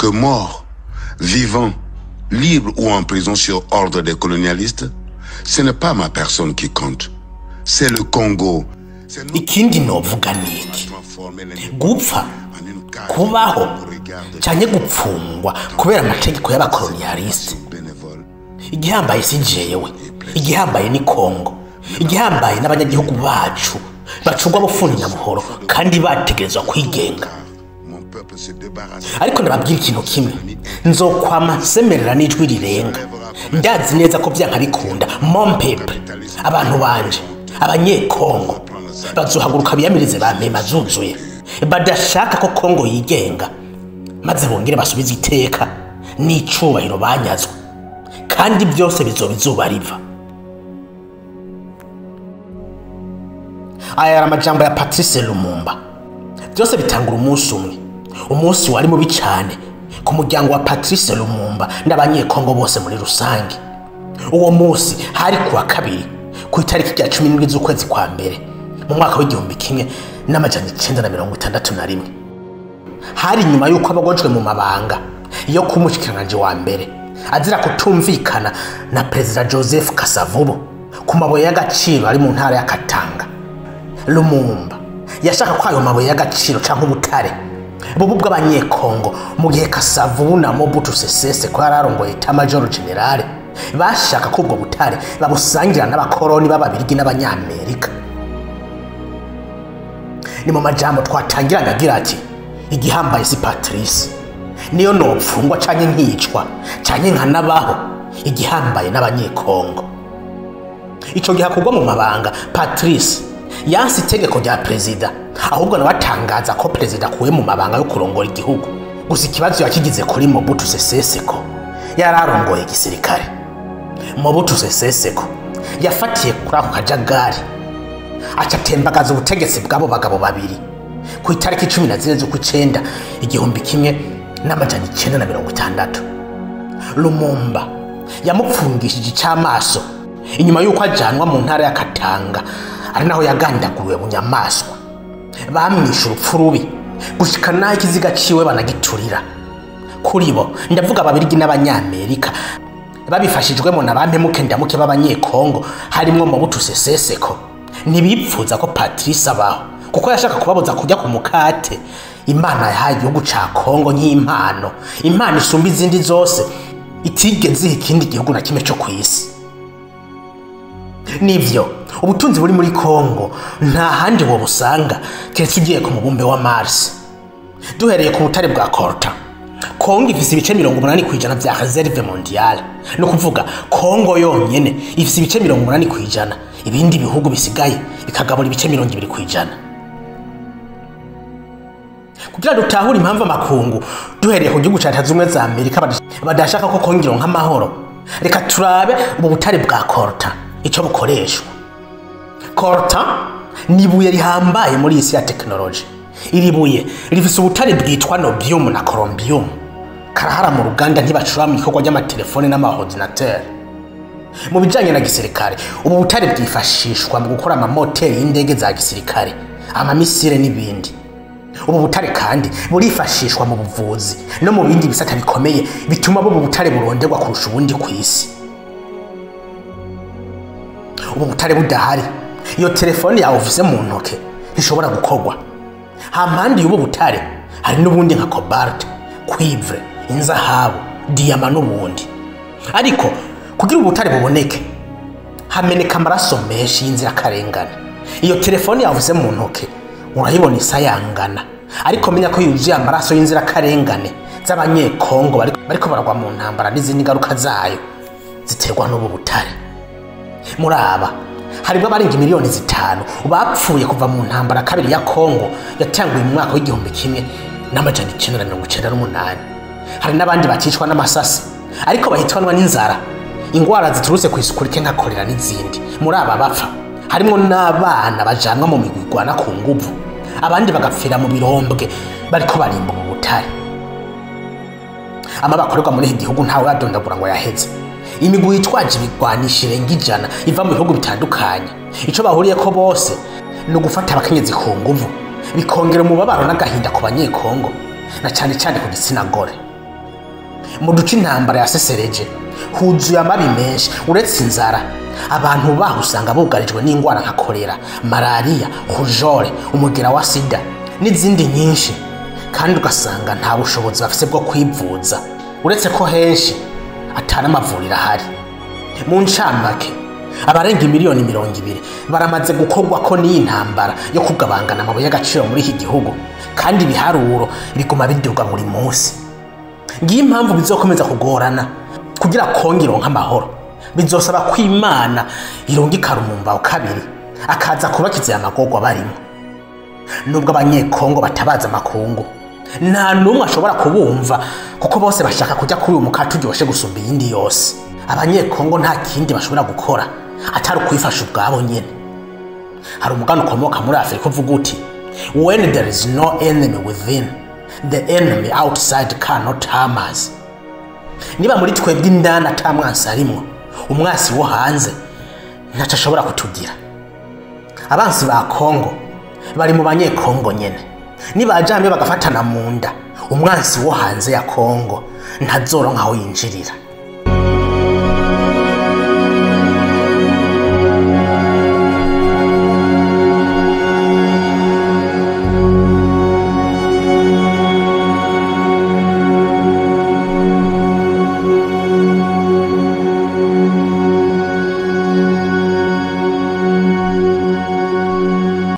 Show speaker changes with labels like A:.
A: que mort, vivant, libre ou en prison sur ordre des colonialistes, ce n'est pas ma personne qui compte. C'est le Congo.
B: Ikindi novuga niki gupfa kubaho cyane gupfungwa kubera amategeko y'abakolonialiste. Igihambaye si jewe, igihambaye ni Congo, igihambaye n'abanyagihugu bacu bacugwa bufuni na buhoro kandi bategerezwa kwigenga. Ariko ndababwira ikintu kimwe, nzokwama semerera n'ijwi rirenga. Ndazi neza ko byanka bikunda mon peuple, abantu banje abanyekongo bazohaguruka biyamirize bampema zuzuye badashaka ko Kongo yigenga, maze bongere basubize iteka n'icubahiro banyazwe, kandi byose bizoba riva. Aya amajambo ya Patrice Lumumba byose bitangura umunsi umwe, umunsi wari mubi cyane ku muryango wa Patrice Lumumba n'abanyekongo bose muri rusange. Uwo munsi hari kuwa kabiri ku itariki ya 17 z'ukwezi kwa mbere mu mwaka w'igihumbi kimwe n'amajana 961. Hari nyuma yuko abagojwe mu mabanga yo kumushikiranganje wa mbere azira kutumvikana na President Joseph Kasavubu ku mabuye y'agaciro ari mu ntara ya Katanga. Lumumba yashaka ko ayo mabuye y'agaciro canke ubutare bubu bw'abanyekongo mu gihe Kasavubu na Mobutu Sese Seko yararongoye ta Major General bashaka ko ubwo butare babusangira n'abakoroni b'ababirigi n'abanyamerika. Ni mu majambo twatangiranye agira ati igihambaye si Patrice, niyo nopfungwa canke nkicwa canke nkanabaho, igihambaye n'abanyekongo. Ico gihe kugwa mu mabanga Patrice yansi itegeko rya perezida, ahubwo nabatangaza ko perezida kuwe mu mabanga yo kurongora igihugu. Gusa ikibazo yakigize kuri Mobutu Sese Seko yararongoye igisirikare. Mobutu Sese Seko yafatiye kuri ako kajagari acatembagaza ubutegetsi bw'abo bagabo babiri ku itariki 14 z'ukwicenda igihumbi kimwe n'amajana 960. Lumumba yamupfungishije cy'amaso inyuma yuko ajanwa mu ntara ya Katanga, ari naho yagandaguwe mu nyamaswa. Bamwisha urupfu rubi gushika naho ikiziga ciwe banagiturira. Kuri bo ndavuga ababirigi n'abanyamerika babifashijwemo na bampemuke ndamuke b'abanyekongo harimo Mobutu Sese Seko ntibipfuza ko Patrice abaho, kuko yashaka kubabuza kujya ku mukate Imana yahaye igihugu ca Kongo nk'impano, impano isumba izindi zose itigeze ikindi gihugu na kimwe cyo kwisi. Nivyo ubutunzi buri muri Kongo nta handi wo busanga keretse ugiye ku mubumbe wa Mars. Duhereye ku butare bwa Coltan, Kongo ifise ibice 80% vya reserve mondiale, no kuvuga Kongo yonyene ifise ibice 80%, ibindi bihugu bisigaye bikagabura ibice 20%. Kugira dutahura impamvu amakungu duhereye ku gihugu ca Zumwe za Amerika badashaka ko Kongo nk'amahoro, reka turabe ubu butare bwa Coltan ico bukoreshwa. Coltan ni ibuye rihambaye muri isi ya technology. Iri buye rifise ubutare bwitwa nobium na columbium, karahara mu ruganda ntibacura mu ikorwa ry'amatelefone n'amaordinateur. Mu bijanye na gisirikare, ubu butare bwifashishwa mu gukora amamoteri y'indege za gisirikare, amamisire n'ibindi. Ubu butare kandi burifashishwa mu buvuzi no mu bindi bisata bikomeye bituma bubu butare buronderwa kurusha ubundi ku isi. Ubu butare budahari, iyo telefone yawe ufise mu ntoke ishobora gukorwa. Hampandi y'ubu butare hari n'ubundi nka cobalt, cuivre, inzahabu, diamant n'ubundi. Ariko kugira ubutare buboneke hameneka amaraso menshi y'inzirakarengane. Iyo telefone yawe ufise mu ntoke urayibona isayangana, ariko menya ko yuzuye amaraso y'inzirakarengane z'abanyekongo bariko baragwa mu ntambara n'izindi ngaruka zayo ziterwa n'ubu butare. Muraba harimo abarenga miliyoni 5 bapfuye kuva mu ntambara kabiri ya Kongo yatanguye mu mwaka w'igihumbi kimwe n'amajana 998. Hari n'abandi bakicwa n'amasasi, ariko bahitwanwa n'inzara, ingwara ziturutse ku isuku rike nka kolera n'izindi. Muri aba bapfa harimo n'abana bajanwa mu migwigwana ku nguvu, abandi bagapfira mu birombwe bariko barimba mu butare. Amabakorerwa muri iki gihugu ntawe yadondagura ngo yaheze. Imigwi itwaje ibigwanisha irenga 100 iva mu bihugu bitandukanye. Ico bahuriye ko bose no gufata abakenyezi ku nguvu, bikongera umubabaro n'agahinda ku banyekongo, na cyane cyane ku gitsina gore. mu duce intambara yasesereje huzuye amabi menshi. Uretse inzara, abantu baho usanga bugarijwe n'indwara nka kolera, malariya, rujole, umugera wa sida n'izindi nyinshi, kandi ugasanga nta bushobozi bafise bwo kwivuza, uretse ko henshi atari amavuriro ahari. Mu ncamake, abarenga miliyoni 200 baramaze gukorwa ko n'iyi ntambara yo kugabangana amabuye y'agaciro muri iki gihugu, kandi ibiharuro biguma biduga buri munsi. Ngiye impamvu bizokomeza kugorana kugira Kongo ironka amahoro. Bizosaba ko Imana irungika Lumumba wa kabiri akaza kubakiza amagorwa barimo. Nubwo abanyekongo batabaza amakungu, nta numwe ashobora kubumva kuko bose bashaka kujya kuri uyu mukate uryoshe gusumba iyindi yose. Abanyekongo nta kindi bashobora gukora atari kwifasha ubwabo nyene. Hari umugani ukomoka muri Afrika uvuga uti, when there is no enemy within, the enemy outside cannot harm us. Niba muri twebwe indani atamwansi arimo, umwasi wo hanze ntaco ashobora kutugira. Abansi ba Kongo bari mu banyekongo nyene. Nibaja hamwe bagafatana mu nda, umwansi wo hanze ya Kongo ntazoronka aho yinjirira.